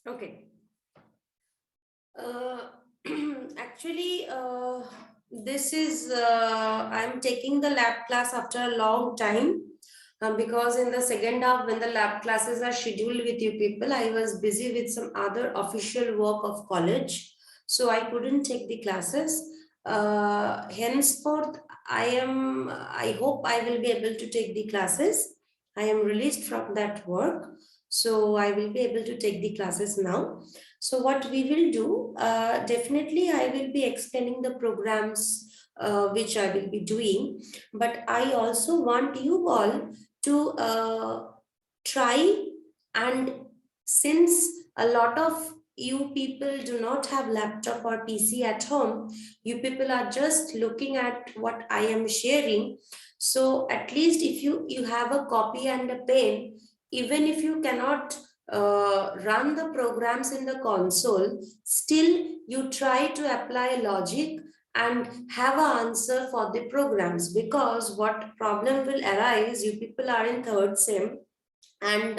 Okay. Uh, actually, this is I'm taking the lab class after a long time because in the second half, when the lab classes are scheduled with you people, I was busy with some other official work of college, so I couldn't take the classes. Henceforth, I hope I will be able to take the classes. I am released from that work, so I will be able to take the classes now. So what we will do, definitely I will be explaining the programs which I will be doing, but I also want you all to try, and since a lot of you people do not have laptop or PC at home, you people are just looking at what I am sharing. So at least if you have a copy and a pen, even if you cannot run the programs in the console, still you try to apply logic and have an answer for the programs, because what problem will arise, you people are in third sem, and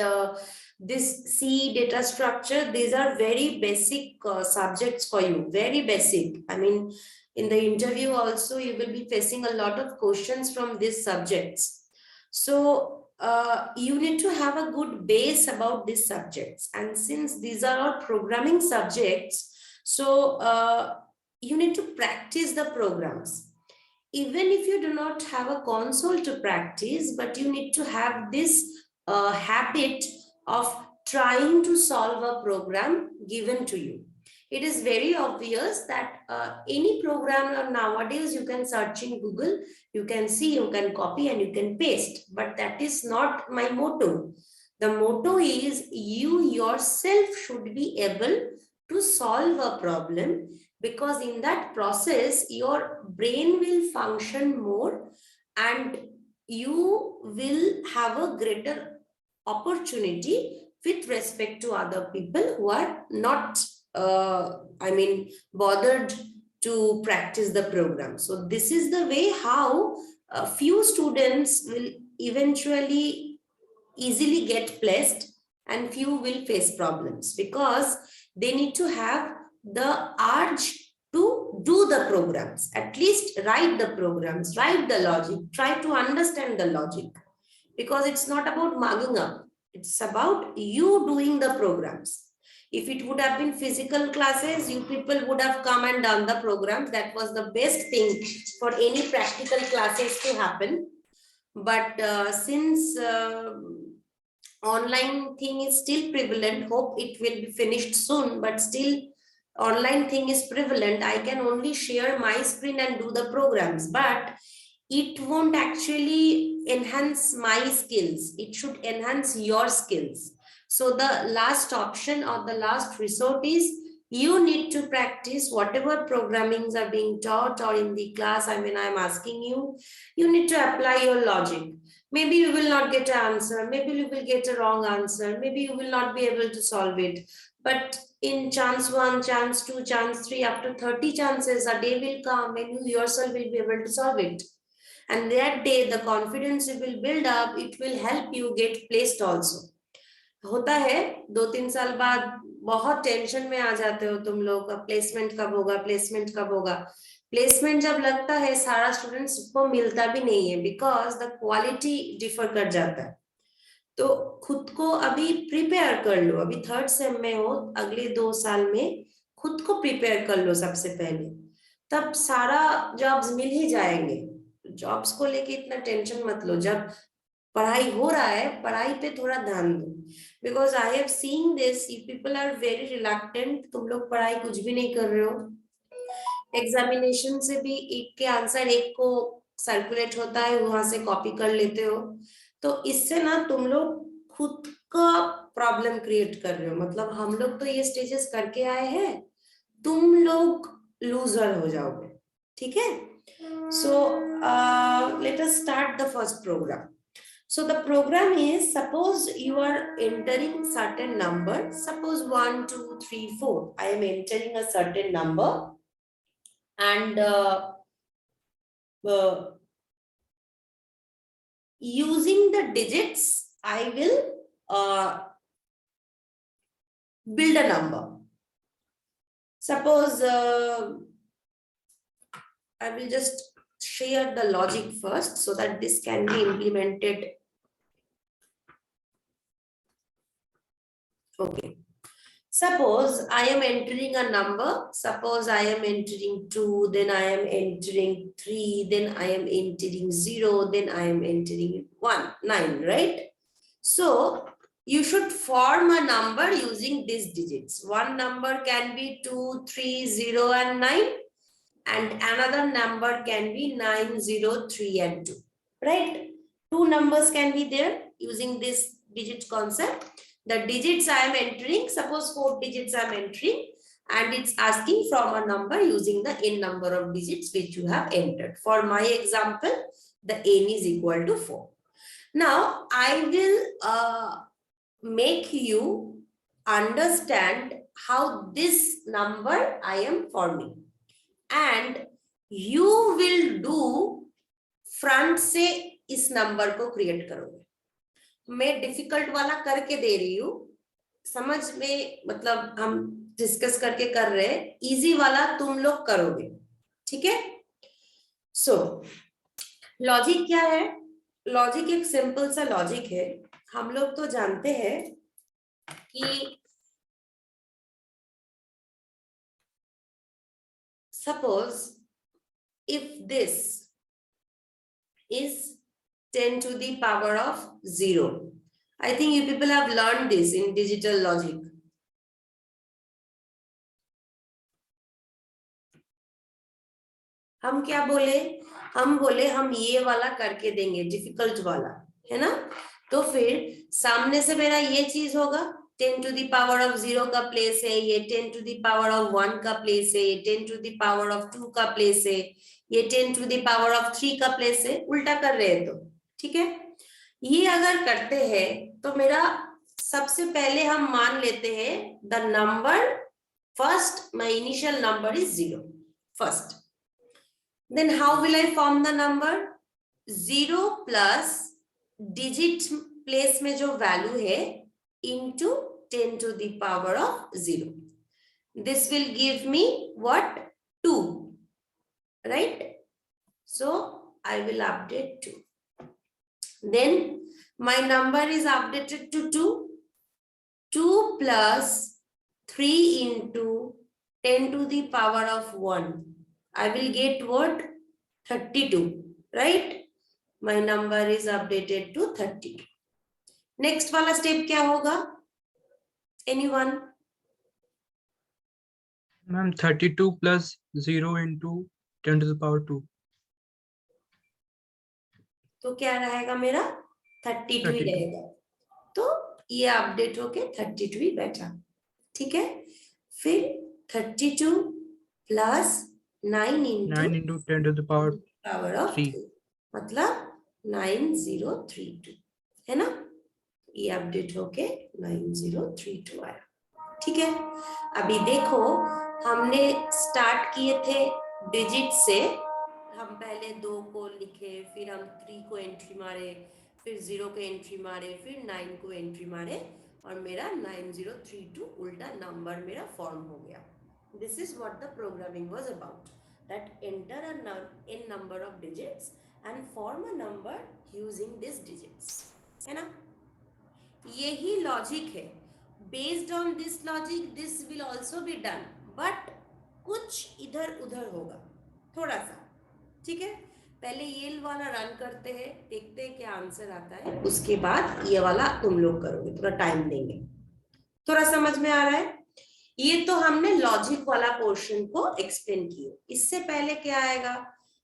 this C data structure, these are very basic subjects for you, very basic. I mean, in the interview also you will be facing a lot of questions from these subjects. So you need to have a good base about these subjects, and since these are all programming subjects, so you need to practice the programs. Even if you do not have a console to practice, but you need to have this habit of trying to solve a program given to you. It is very obvious that any program nowadays you can search in Google, you can see, you can copy, and you can paste. But that is not my motto. The motto is you yourself should be able to solve a problem, because in that process your brain will function more, and you will have a greater opportunity with respect to other people who are not bothered to practice the program. So this is the way how a few students will eventually easily get placed, and few will face problems because they need to have the urge to do the programs, at least write the programs, write the logic, try to understand the logic, because it's not about mugging up, it's about you doing the programs. If it would have been physical classes, you people would have come and done the programs. That was the best thing for any practical classes to happen. But since online thing is still prevalent, hope it will be finished soon, but still online thing is prevalent, I can only share my screen and do the programs, but it won't actually enhance my skills, it should enhance your skills. So the last option or the last resort is you need to practice whatever programmings are being taught or in the class. I mean, I'm asking you, you need to apply your logic. Maybe you will not get an answer, maybe you will get a wrong answer, maybe you will not be able to solve it, but in chance 1, chance 2, chance 3, up to 30 chances a day will come when you yourself will be able to solve it. And that day the confidence you will build up, it will help you get placed also. होता है 2-3 साल बाद बहुत tension में आ जाते हो तुम लोग, प्लेसमेंट कब होगा, प्लेसमेंट कब होगा। प्लेसमेंट जब लगता है सारा स्टूडेंट्स को मिलता भी नहीं है, बिकॉज द क्वालिटी डिफर कर जाता है। तो खुद को अभी प्रिपेयर कर लो, अभी थर्ड सेम में हो, अगले 2 साल में खुद को प्रिपेयर कर लो सबसे पहले, तब सारा जॉब्स मिल ही जाएंगे। जॉब्स को लेके इतना टेंशन मत लो, जब पढ़ाई हो रहा है पढ़ाई पे थोड़ा ध्यान दो, because I have seen this, you people are very reluctant, तुम लोग पढ़ाई कुछ भी नहीं कर रहे हो, एग्जामिनेशन से भी एक के आंसर एक को सर्कुलेट होता है, वहां से कॉपी कर लेते हो, तो इससे ना तुम लोग खुद का प्रॉब्लम क्रिएट कर रहे हो। मतलब हम लोग तो ये स्टेजेस करके आए हैं, तुम लोग लूजर हो जाओगे। ठीक है, so let us start the first program. So the program is, suppose you are entering certain number, suppose 1, 2, 3, 4. I am entering a certain number, and uh, using the digits, I will build a number. Suppose I will just share the logic first so that this can be implemented. Okay. Suppose I am entering a number. Suppose I am entering 2, then I am entering 3, then I am entering 0, then I am entering 9, right? So you should form a number using these digits. One number can be 2, 3, 0, and 9. And another number can be 9, 0, 3, and 2. Right? Two numbers can be there using this digit concept. The digits I am entering, suppose 4 digits I am entering, and it's asking from a number using the n number of digits which you have entered. For my example, the n is equal to 4. Now, I will make you understand how this number I am forming. And you will do front से इस number को create करोगे. मैं difficult वाला करके दे रही हूं, समझ में, मतलब हम डिस्कस करके कर रहे हैं, इजी वाला तुम लोग करोगे. ठीक है? सो लॉजिक क्या है? लॉजिक एक सिंपल सा लॉजिक है. हम लोग तो जानते हैं कि suppose if this is 10 to the power of 0. I think you people have learned this in digital logic. हम क्या बोले? हम बोले हम ये वाला करके देंगे, डिफिकल्ट वाला, है ना? तो फिर सामने से मेरा ये चीज होगा, 10 to the power of 0 का प्लेस है, ये 10 to the power of 1 का प्लेस है, ये 10 to the power of 2 का प्लेस है, ये 10 to the power of 3 का प्लेस है. उल्टा कर रहे हैं तो ठीक है. ये अगर करते हैं तो मेरा सबसे पहले हम मान लेते हैं the number first, my initial number is 0 first. Then how will I form the number? 0 plus digit place में जो value है into 10 to the power of 0. This will give me what? 2. Right? So I will update 2. Then my number is updated to 2. 2 plus 3 into 10 to the power of 1. I will get what? 32, right? My number is updated to 32. Next वाला step क्या होगा? Anyone? Ma'am, 32 plus 0 into 10 to the power 2. तो क्या रहेगा मेरा? 32 ही रहेगा. तो ये अपडेट होके 32 ही बैठा. ठीक है? फिर 32 plus 9 into 10 to the power of 3, मतलब 9032, है ना? ये अपडेट होके 9032 आया. ठीक है? अभी देखो, हमने स्टार्ट किए थे डिजिट से. हम पहले 2 को लिखे, फिर हम 3 को एंट्री मारे, फिर 0 को एंट्री मारे, फिर 9 को एंट्री मारे, और मेरा 9032 उल्टा नंबर मेरा फॉर्म हो गया. This is what the programming was about. That enter a number of digits and form a number using these digits. है ना? यही लॉजिक है. Based on this logic, this will also be done. But कुछ इधर उधर होगा, थोड़ा सा. ठीक है? पहले ये वाला रन करते हैं, देखते हैं क्या आंसर आता है. उसके बाद ये वाला तुम लोग करोगे, थोड़ा टाइम देंगे. थोड़ा समझ में आ रहा है? ये तो हमने लॉजिक वाला पोर्शन को एक्सप्लेन किया. इससे पहले क्या आएगा?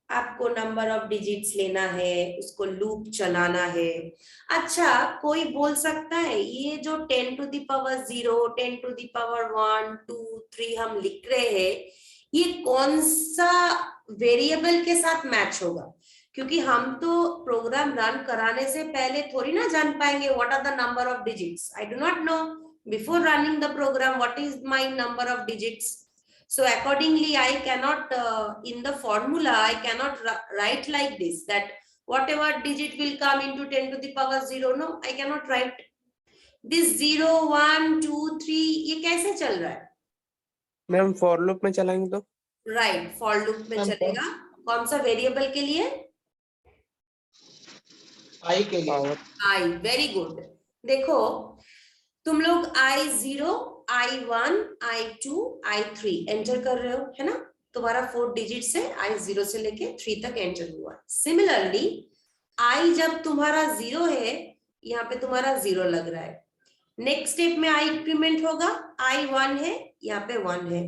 आपको नंबर ऑफ डिजिट्स लेना है, उसको लूप चलाना है. अच्छा, कोई बोल सकता है ये जो 10 to the power 0, 10 to the power 1, 2, 3 हम लिख रहे हैं, ये कौन सा वेरिएबल के साथ मैच होगा? क्योंकि हम तो प्रोग्राम रन कराने से पहले थोड़ी ना जान पाएंगे what are the number of digits. I do not know before running the program what is my number of digits. So accordingly I cannot in the formula I cannot write like this, that whatever digit will come into 10 to the power 0. No, I cannot write. This 0 1 2 3 ये कैसे चल रहा है? Ma'am for loop में चलाएंगे तो right, for loop में चलेगा। कौन सा वेरिएबल के लिए? आई के लिए। आई, वेरी गुड। देखो तुम लोग I0, I1, I2, I3 enter कर रहे हो, है ना? तुम्हारा 4 डिजिट से I0 से लेके 3 तक एंटर हुआ। सिमिलरली I जब तुम्हारा 0 है, यहाँ पे तुम्हारा 0 लग रहा है। नेक्स्ट स्टेप में I इंक्रीमेंट होगा, I1 है, यहाँ पे 1 है।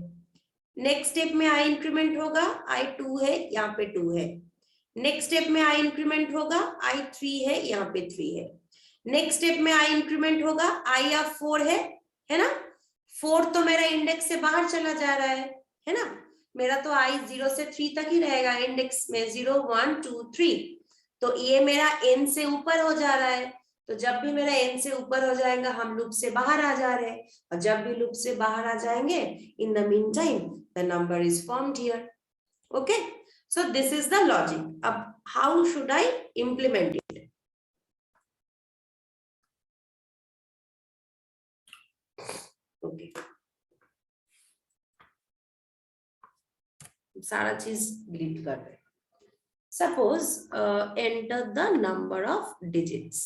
नेक्स्ट स्टेप में I इंक्रीमेंट होगा, I2 है, यहाँ पे 2 है। नेक्स्ट स्टेप में I इंक्रीमेंट होगा, I3 है, यहाँ पे 3 है। नेक्स्ट स्टेप में I इंक्रीमेंट होगा, I अब 4 है ना? 4 तो मेरा इंडेक्स से बाहर चला जा रहा है ना? मेरा तो I 0 से 3 तक ही रहेगा इंडेक्स में, 0 1 2 3। तो ये मेरा n से ऊपर हो जा रहा है। तो जब भी मेरा n से ऊपर हो जाएगा, हम लूप से बाहर आ जा रहे हैं, और जब भी लूप से बाहर आ जाएंगे, in the mean time the number is formed here. Okay, so this is the logic. अब how should I implement it? Okay. सारा चीज डिलीट कर रहे हैं। Suppose enter the number of digits.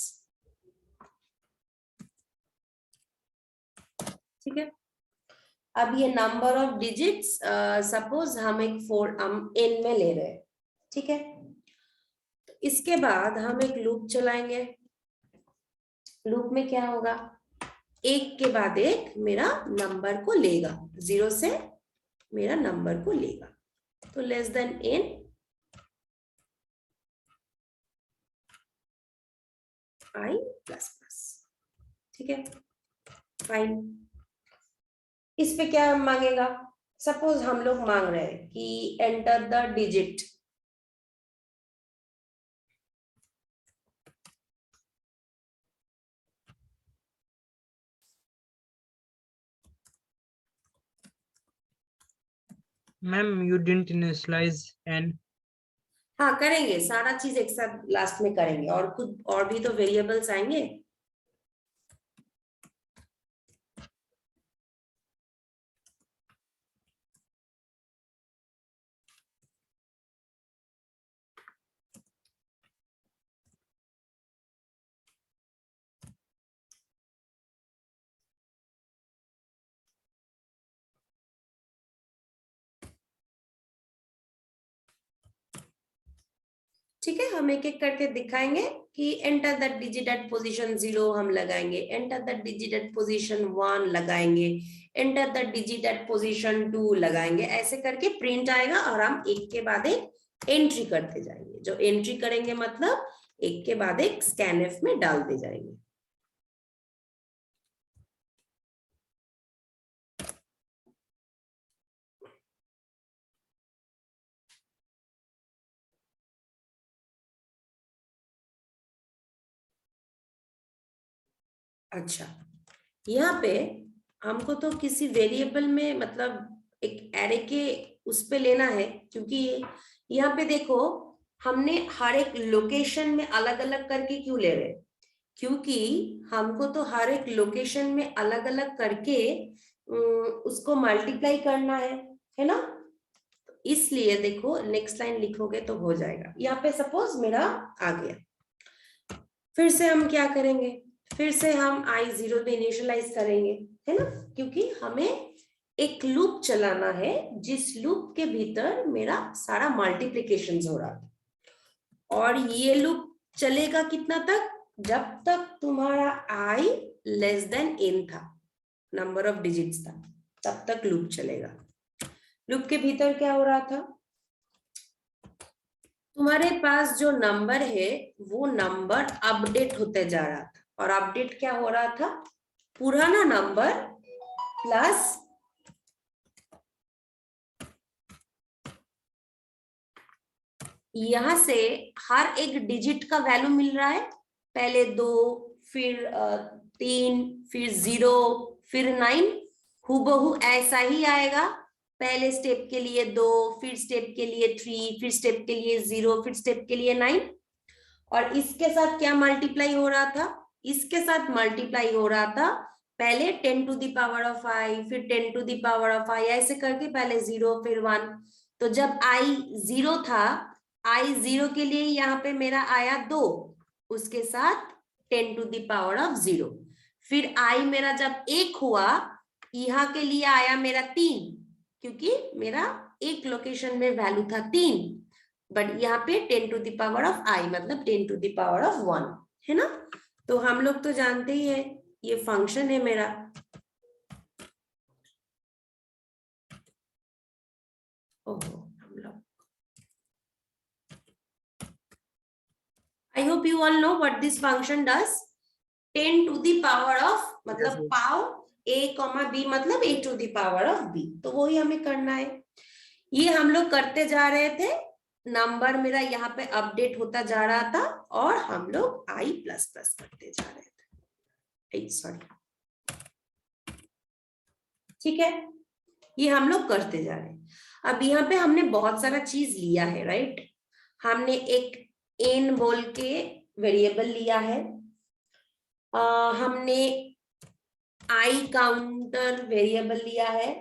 ठीक है, अब ये नंबर ऑफ डिजिट्स सपोज हम एक n में ले रहे हैं, ठीक है? तो इसके बाद हम एक लूप चलाएंगे। लूप में क्या होगा? एक के बाद एक मेरा नंबर को लेगा, 0 से मेरा नंबर को लेगा। तो less than n I plus plus, ठीक है, फाइन। इस पे क्या मांगेगा? सपोज हम लोग मांग रहे हैं कि enter the digit. Ma'am you didn't initialise n। हाँ करेंगे, सारा चीज एक साथ लास्ट में करेंगे, और कुछ और भी तो वेरिएबल्स आएंगे। ठीक है, हम एक एक करके दिखाएंगे कि enter the digit at position 0 हम लगाएंगे, enter the digit at position 1 लगाएंगे, enter the digit at position 2 लगाएंगे। ऐसे करके प्रिंट आएगा और हम एक के बाद एक एंट्री करते जाएंगे। जो एंट्री करेंगे मतलब एक के बाद एक स्कैनएफ में डालते जाएंगे। अच्छा, यहाँ पे हमको तो किसी वेरिएबल में मतलब एक एरे के उस पे लेना है, क्योंकि यहाँ पे देखो हमने हर एक लोकेशन में अलग अलग करके क्यों ले रहे हैं? क्योंकि हमको तो हर एक लोकेशन में अलग अलग करके उसको मल्टीप्लाई करना है ना? इसलिए देखो नेक्स्ट लाइन लिखोगे तो हो जाएगा। यहाँ पे सपोज मेरा आ गया, फिर से हम क्या करेंगे? फिर से हम I0 में इनिशियलाइज करेंगे, है ना? क्योंकि हमें एक लूप चलाना है जिस लूप के भीतर मेरा सारा मल्टीप्लिकेशन हो रहा है, और ये लूप चलेगा कितना तक? जब तक तुम्हारा I लेस देन n था, नंबर ऑफ डिजिट्स था, तब तक लूप चलेगा। लूप के भीतर क्या हो रहा था? तुम्हारे पास जो नंबर है वो नंबर अपडेट होते जा रहा था, और अपडेट क्या हो रहा था? पुराना नंबर प्लस यहां से हर एक डिजिट का वैल्यू मिल रहा है। पहले 2, फिर 3, फिर 0, फिर 9। हूबहू ऐसा ही आएगा। पहले स्टेप के लिए 2, फिर स्टेप के लिए 3, फिर स्टेप के लिए 0, फिर स्टेप के लिए 9। और इसके साथ क्या मल्टीप्लाई हो रहा था? इसके साथ मल्टीप्लाई हो रहा था, पहले 10 to the power of i, फिर 10 to the power of i, ऐसे करके पहले 0 फिर 1। तो जब i 0 था, i 0 के लिए यहाँ पे मेरा आया 2, उसके साथ 10 to the power of 0। फिर i मेरा जब 1 हुआ, यहाँ के लिए आया मेरा 3, क्योंकि मेरा एक लोकेशन में वैल्यू था 3, बट यहाँ पे 10 to the power of i मतलब 10 to the power of 1 है ना। तो हम लोग तो जानते ही है ये फंक्शन है मेरा। ओहो, हम लोग I hope you all know what this function does. 10 to the power of मतलब Yes, पाव a, b मतलब a to the power of b। तो वही हमें करना है, ये हम लोग करते जा रहे थे। नंबर मेरा यहाँ पे अपडेट होता जा रहा था और हम लोग i प्लस प्लस करते जा रहे थे। सॉरी, ठीक है, ये हम लोग करते जा रहे हैं। अब यहाँ पे हमने बहुत सारा चीज लिया है, राइट। हमने एक n बोल के वेरिएबल लिया है, हमने i काउंटर वेरिएबल लिया है,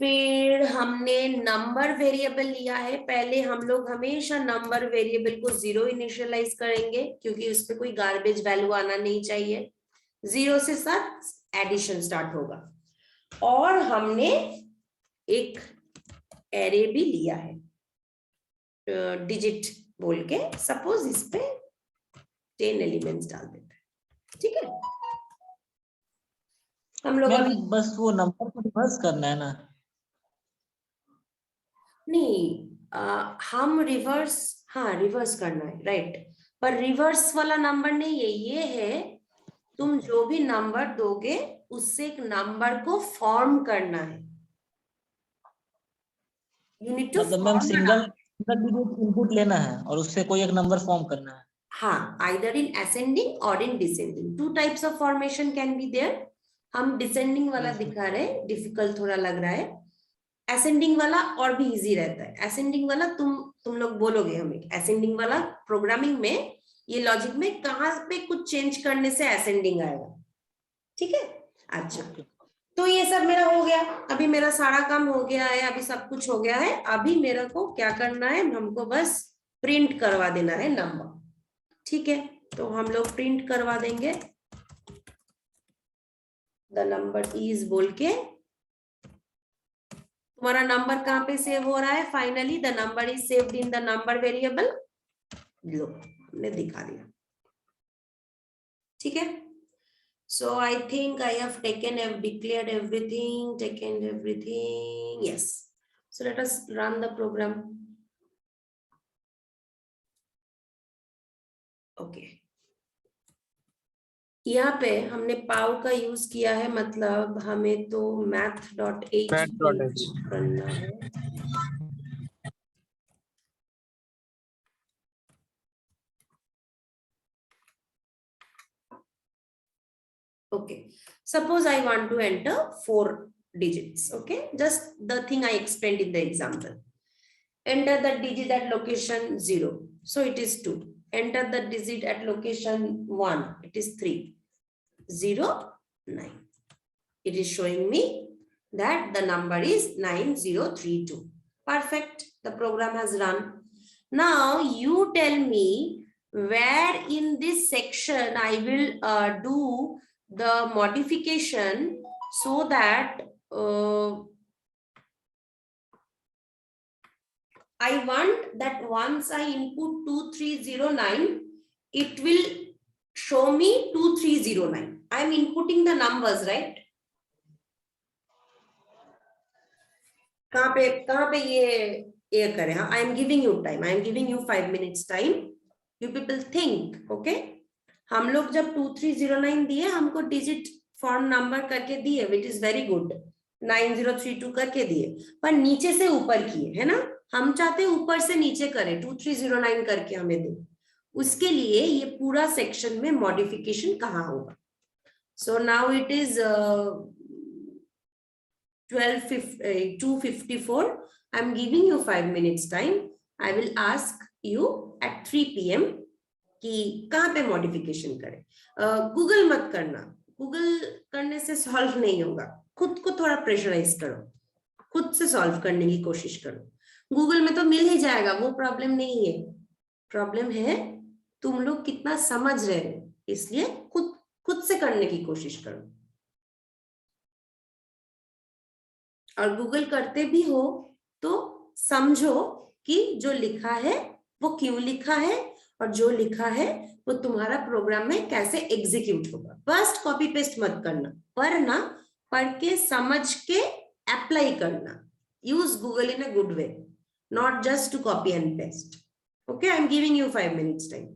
फिर हमने नंबर वेरिएबल लिया है। पहले हम लोग हमेशा नंबर वेरिएबल को 0 इनिशियलाइज करेंगे, क्योंकि उस पर कोई गार्बेज वैल्यू आना नहीं चाहिए, 0 से साथ एडिशन स्टार्ट होगा। और हमने एक एरे भी लिया है, डिजिट बोल के, सपोज इस पे 10 एलिमेंट्स डाल देते हैं, ठीक है। हम लोग अभी बस वो नंबर को रिवर्स करना है ना? नहीं, हम रिवर्स, हाँ रिवर्स करना है, राइट। पर रिवर्स वाला नंबर नहीं है, ये है तुम जो भी नंबर दोगे उससे एक नंबर को फॉर्म करना है। यू नीड टू मतलब ma'am form. Single digit input लेना है और उससे कोई एक नंबर फॉर्म करना है। हाँ, either in ascending or in descending, two types of formation can be there। हम डिसेंडिंग वाला Yes, दिखा रहे हैं, डिफिकल्ट थोड़ा लग रहा है। असेंडिंग वाला और भी इजी रहता है। असेंडिंग वाला तुम लोग बोलोगे हमें, असेंडिंग वाला प्रोग्रामिंग में ये लॉजिक में कहाँ पे कुछ चेंज करने से असेंडिंग आएगा, ठीक है। अच्छा, तो ये सब मेरा हो गया, अभी मेरा सारा काम हो गया है, अभी सब कुछ हो गया है। अभी मेरे को क्या करना है, हमको बस प्रिंट करवा देना है नंबर, ठीक है। तो हम लोग प्रिंट करवा देंगे द नंबर इज बोल के। तुम्हारा नंबर कहाँ पे सेव हो रहा है, finally the number is saved in the number variable. लो, हमने दिखा दिया, ठीक है। So I think I have declared everything, taken everything, yes। So let us run the program। okay, यहाँ पे हमने पाव का यूज किया है, मतलब हमें तो math.h करना है। Okay, suppose I want to enter 4 digits, okay, just the thing I explained in the example। Enter the digit at location 0, so it is 2। Enter the digit at location 1, it is 3, 0, 9। It is showing me that the number is 9032। Perfect, the program has run। Now you tell me where in this section I will do the modification, so that I want that once I input 2309, it will show me 2309। I am inputting the numbers, right? कहाँ पे ये करें? हाँ, I am giving you time, I am giving you 5 minutes time। You people think, okay? हम लोग जब 2309 दिए, हमको डिजिट फॉर्म नंबर करके दिए, विच इज वेरी गुड, 9032 करके दिए, पर नीचे से ऊपर किए, है ना। हम चाहते ऊपर से नीचे करें, 2309 करके हमें दे। उसके लिए ये पूरा सेक्शन में मॉडिफिकेशन कहाँ होगा। So now it is 2:54। I am giving you 5 minutes time। I will ask you at 3 PM कि कहाँ पे मॉडिफिकेशन करें। गूगल मत करना, गूगल करने से सॉल्व नहीं होगा, खुद को थोड़ा प्रेशराइज करो, खुद से सॉल्व करने की कोशिश करो। गूगल में तो मिल ही जाएगा, वो प्रॉब्लम नहीं है। प्रॉब्लम है तुम लोग कितना समझ रहे हो, इसलिए खुद खुद से करने की कोशिश करो। और गूगल करते भी हो तो समझो कि जो लिखा है वो क्यों लिखा है, और जो लिखा है वो तुम्हारा प्रोग्राम में कैसे एग्जीक्यूट होगा। बस कॉपी पेस्ट मत करना, पढ़ना, पढ़ के समझ के अप्लाई करना। Use Google in a good way, not just to copy and paste. Okay, I'm giving you 5 minutes time.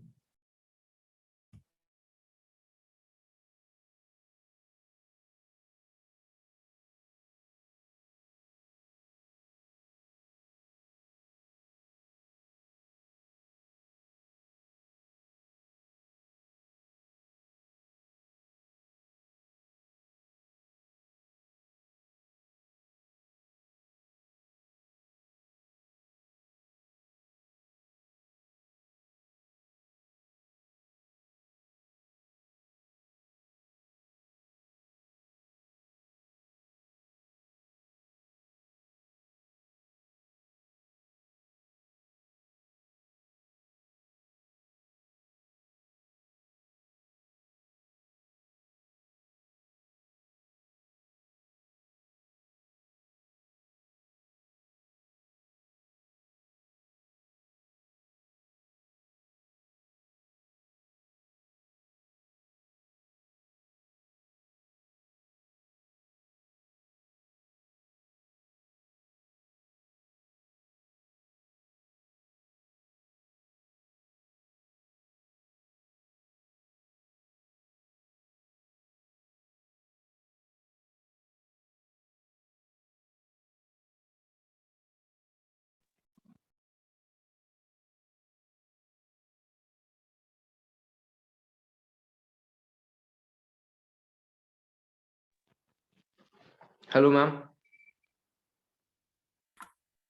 Hello ma'am.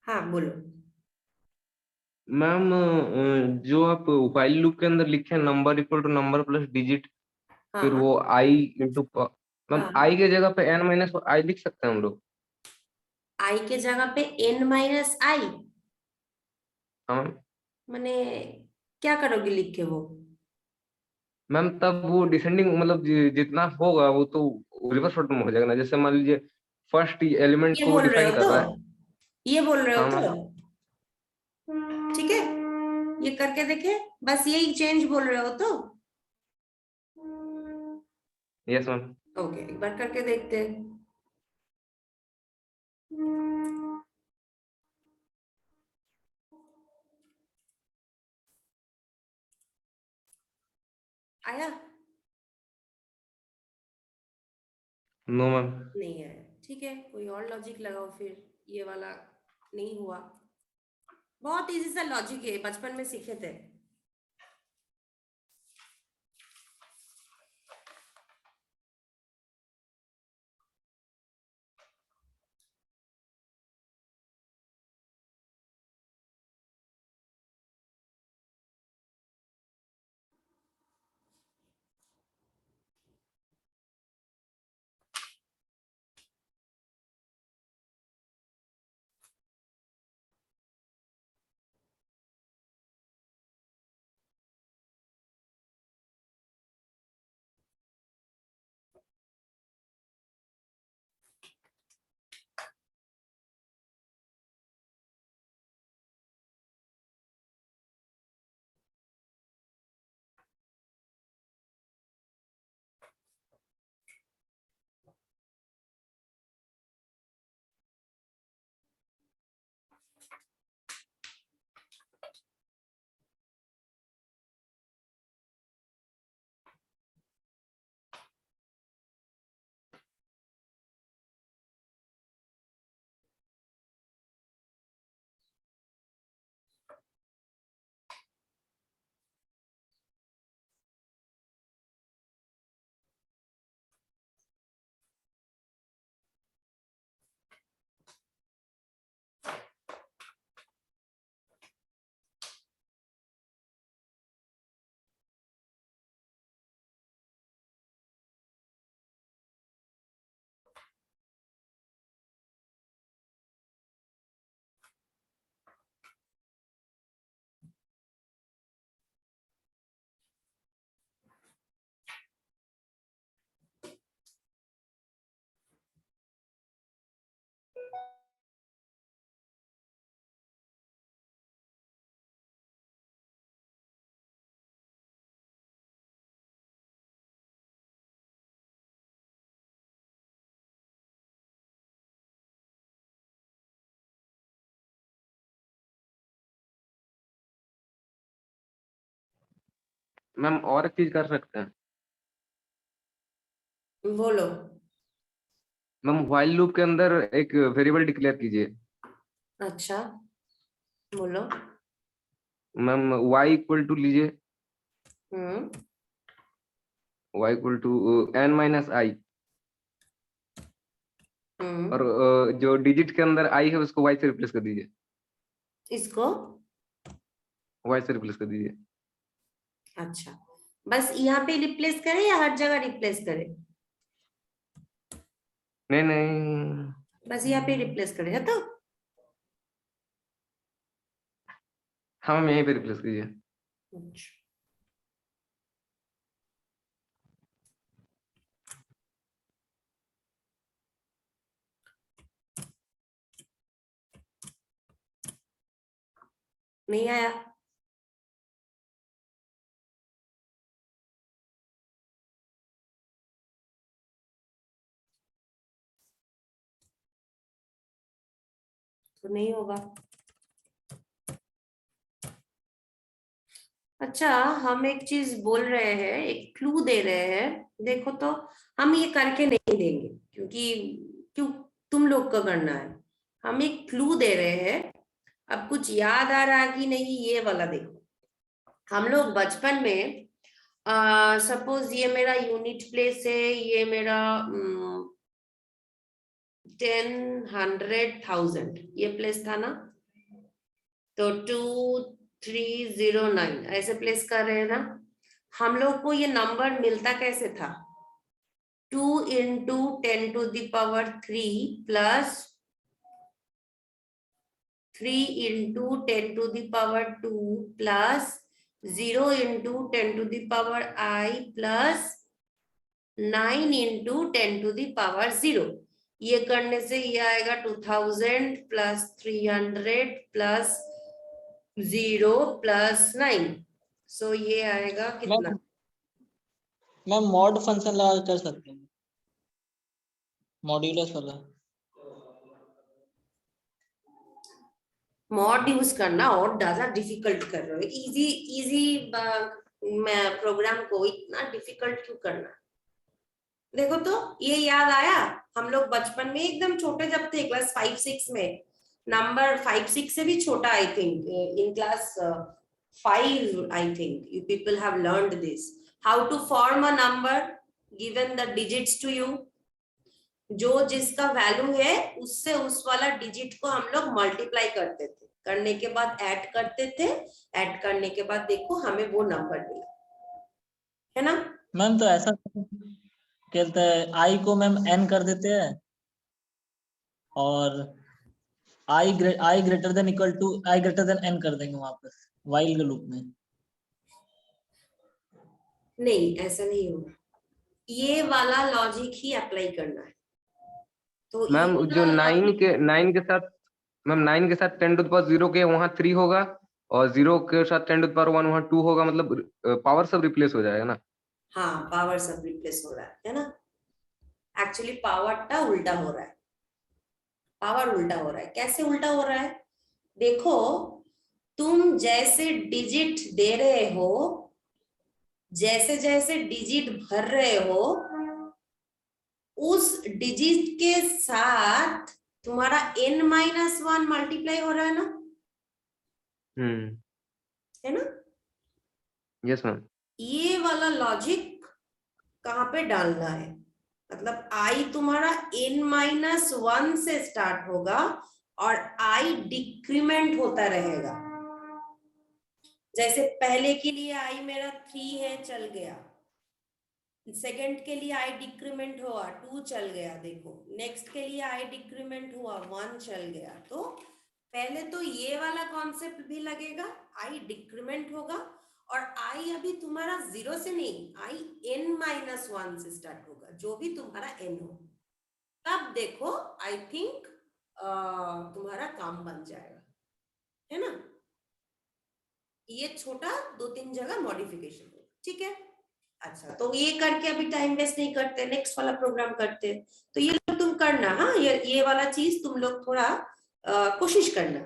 हाँ बोलो। मैम जो आप व्हाइल लूप के अंदर लिखे हैं number equal to number plus digit, फिर हाँ वो आई इंटू, मैम हाँ, आई के जगह पे एन माइनस आई लिख सकते हैं हम लोग? आई के जगह पे n माइनस आई, हाँ मैम। मैंने क्या करोगे लिख के वो? मैम तब वो डिसेंडिंग मतलब जितना होगा वो तो रिवर्स ऑर्डर में हो जाएगा ना। जैसे मान लीजिए फर्स्ट एलिमेंट ये को वो बोल रहे हो डिफाइन कर तो, रहा है। ये बोल रहे हो हाँ मैम। तो ठीक है, ये करके देखे, बस यही चेंज बोल रहे हो तो। Yes ma'am. ओके, एक बार करके देखते हैं। आया? No ma'am. नहीं आया, ठीक है, कोई और लॉजिक लगाओ फिर। ये वाला नहीं हुआ। बहुत इजी सा लॉजिक है, बचपन में सीखे थे। मैम और एक चीज कर सकते हैं बोलो। मैम, व्हाइल लूप के अंदर एक वेरिएबल डिक्लेयर कीजिए। अच्छा बोलो। मैम y इक्वल टू लीजिए, hmm y equal to n minus I, और जो डिजिट के अंदर i है उसको y से रिप्लेस कर दीजिए, इसको y से रिप्लेस कर दीजिए। अच्छा, बस यहाँ पे रिप्लेस करें या हर जगह रिप्लेस करें? नहीं नहीं, बस यहाँ पे रिप्लेस करें है तो। हाँ मैम यहीं पे रिप्लेस कीजिए। अच्छा। नहीं आया? तो नहीं होगा। अच्छा, हम एक चीज बोल रहे हैं, एक क्लू दे रहे हैं, देखो तो। हम ये करके नहीं देंगे क्योंकि क्यों तुम लोग को करना है। हम एक क्लू दे रहे हैं। अब कुछ याद आ रहा कि नहीं, ये वाला देखो। हम लोग बचपन में सपोज ये मेरा यूनिट प्लेस है, ये मेरा 10, 100,000 ये प्लेस था ना, तो 2309 ऐसे प्लेस कर रहे हैं ना। हम लोग को ये नंबर मिलता कैसे था? 2 into 10 to the power 3 plus 3 into 10 to the power 2 plus 0 into 10 to the power I plus 9 into 10 to the power 0। ये करने से ये आएगा 2000 plus 300 plus 0 plus 9। सो ये आएगा कितना? मैं मॉड फंक्शन लगा कर सकते हैं, मॉड्यूलस वाला। मॉड यूज करना और ज्यादा डिफिकल्ट कर रहे हो। इजी इजी प्रोग्राम को इतना डिफिकल्ट क्यों करना? देखो तो, ये याद आया। हम लोग बचपन में एकदम छोटे जब थे, क्लास 5-6 में, नंबर 5-6 से भी छोटा, I think in class 5 I think you people have learned this, how to form a number given the digits to you. जो जिसका वैल्यू है उससे उस वाला डिजिट को हम लोग मल्टीप्लाई करते थे, करने के बाद ऐड करते थे, ऐड करने के बाद देखो हमें वो नंबर मिला, है ना? मैम तो ऐसा कहते हैं, आई को मैम एन कर देते हैं और I greater than equal to I greater than N कर देंगे वापस वाइल के लूप में। नहीं, ऐसा नहीं होगा। ये वाला लॉजिक ही अप्लाई करना है। तो मैम ये जो वाला logic- 9 के साथ, मैम 9 के साथ 10 टू द पावर 0 के वहाँ 3 होगा, और 0 के साथ 10 टू द पावर 1 वहाँ 2 होगा, मतलब पावर सब रिप्लेस हो जाएगा ना। हाँ, पावर सब रिप्लेस हो रहा है ना। एक्चुअली पावर टा उल्टा हो रहा है। पावर उल्टा हो रहा है। कैसे उल्टा हो रहा है? देखो, तुम जैसे डिजिट दे रहे हो, जैसे जैसे डिजिट भर रहे हो, उस डिजिट के साथ तुम्हारा n-1 मल्टीप्लाई हो रहा है ना, है ना? Yes ma'am. ये वाला लॉजिक कहाँ पे डालना है? मतलब i तुम्हारा n-1 से स्टार्ट होगा और i डिक्रीमेंट होता रहेगा। जैसे पहले के लिए i मेरा 3 है, चल गया। सेकंड के लिए i डिक्रीमेंट हुआ, 2 चल गया। देखो नेक्स्ट के लिए i डिक्रीमेंट हुआ, 1 चल गया। तो पहले तो ये वाला कॉन्सेप्ट भी लगेगा, i डिक्रीमेंट होगा, और i अभी तुम्हारा 0 से नहीं, i n-1 से स्टार्ट होगा, जो भी तुम्हारा n हो। तब देखो आई थिंक तुम्हारा काम बन जाएगा, है ना? ये छोटा 2-3 जगह मॉडिफिकेशन होगा, ठीक है? अच्छा, तो ये करके अभी टाइम वेस्ट नहीं करते, नेक्स्ट वाला प्रोग्राम करते। तो ये लोग तुम करना, हाँ, ये वाला चीज तुम लोग थोड़ा कोशिश करना,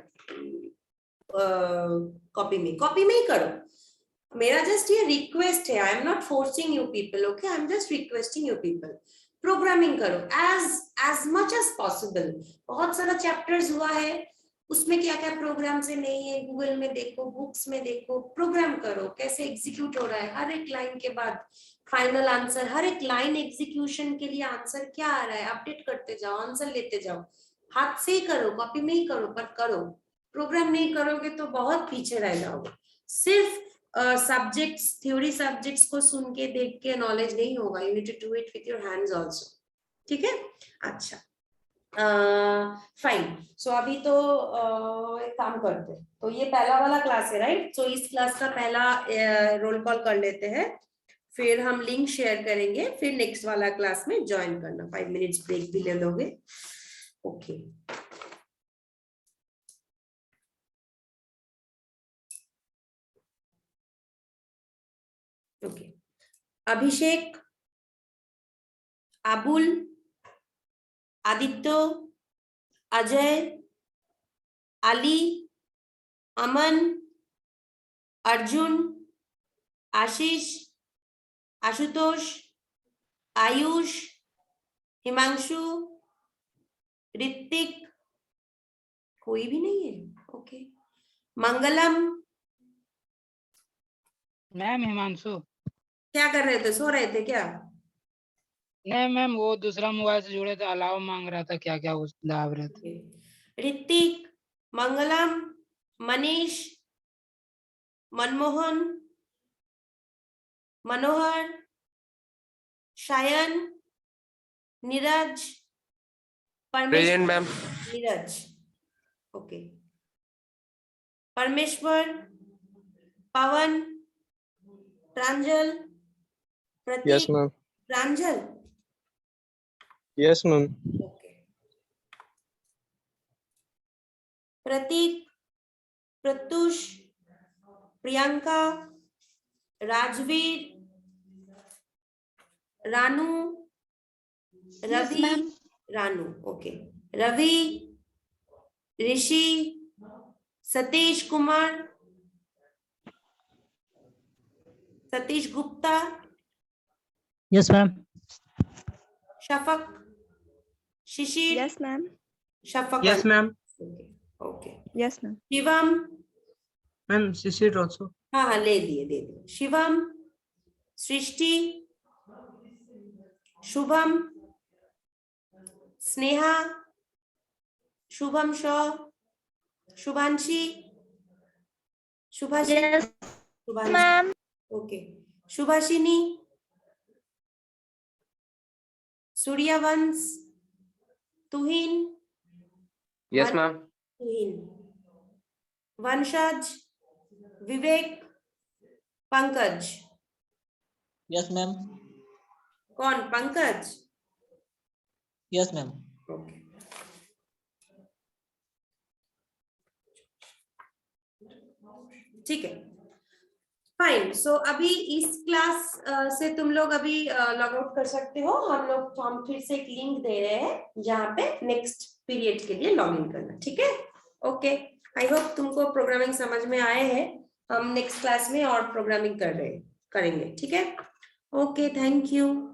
कॉपी में ही करो। मेरा जस्ट ये रिक्वेस्ट है, I am not forcing you people, okay, I am just requesting you people, programming करो एज मच एज पॉसिबल। बहुत सारा चैप्टर्स हुआ है, उसमें क्या क्या प्रोग्राम से नहीं है, गूगल में देखो, बुक्स में देखो, प्रोग्राम करो कैसे एग्जीक्यूट हो रहा है, हर एक लाइन के बाद फाइनल आंसर, हर एक लाइन एग्जीक्यूशन के लिए आंसर क्या आ रहा है अपडेट करते जाओ, आंसर लेते जाओ, हाथ से ही करो, कॉपी में ही करो, पर करो। प्रोग्राम नहीं करोगे तो बहुत पीछे रह जाओगे। सिर्फ सब्जेक्ट्स, थ्योरी सब्जेक्ट्स को सुन के देख के नॉलेज नहीं होगा, you need to do it with your hands also, ठीक है। अच्छा, फाइन। सो अभी तो एक काम करते हैं, तो ये पहला वाला क्लास है राइट, सो इस क्लास का पहला रोल कॉल कर लेते हैं, फिर हम लिंक शेयर करेंगे, फिर नेक्स्ट वाला क्लास में ज्वाइन करना, 5 मिनट्स ब्रेक भी ले लोगे, ओके। ओके, अभिषेक, आबुल, आदित्य, अजय, अली, अमन, अर्जुन, आशीष, आशुतोष, आयुष, हिमांशु, ऋतिक, कोई भी नहीं है, ओके। मंगलम, मैम हिमांशु। क्या कर रहे थे, सो रहे थे क्या? नहीं मैम, वो दूसरा मोबाइल से जुड़े थे, अलाउ मांग रहा था, क्या क्या उस दाब रहे थे। Hrithik, Mangalam, Manish, Manmohan, Manohar, Shayan, Neeraj, present ma'am. Neeraj, okay, Parmeshwar, Pawan, Pranjal, yes Prateek, ma'am. Pranjal, yes ma'am. Okay, Prateek, Pratyush, Priyanka, Rajveer, Ranu, Ravi, Ranu, okay, Ravi, Rishi, Satish Kumar, Satish Gupta, yes ma'am. Shafaq, Shishir, Yes, ma'am. Shafaq, Yes, ma'am. Okay, okay, Yes, ma'am. Shivam, Ma'am, Shishir also. हाँ हाँ ले दिए, शिवम, सृष्टि, शुभम, स्नेहा, शुभम शॉ, शुभांशी, शुभाशी, शुभांशी, ओके, शुभाशिनी, सूर्यवंश, तुहिन, यस मैम। तुहिन, वंशज, विवेक, पंकज, यस मैम। कौन पंकज? Yes ma'am. ओके, ठीक है, फाइन। सो अभी इस क्लास से तुम लोग अभी लॉग आउट कर सकते हो, हम फिर से एक लिंक दे रहे हैं जहाँ पे नेक्स्ट पीरियड के लिए लॉग इन करना, ठीक है। ओके, आई होप तुमको प्रोग्रामिंग समझ में आए हैं, हम नेक्स्ट क्लास में और प्रोग्रामिंग करेंगे, ठीक है। Okay, thank you.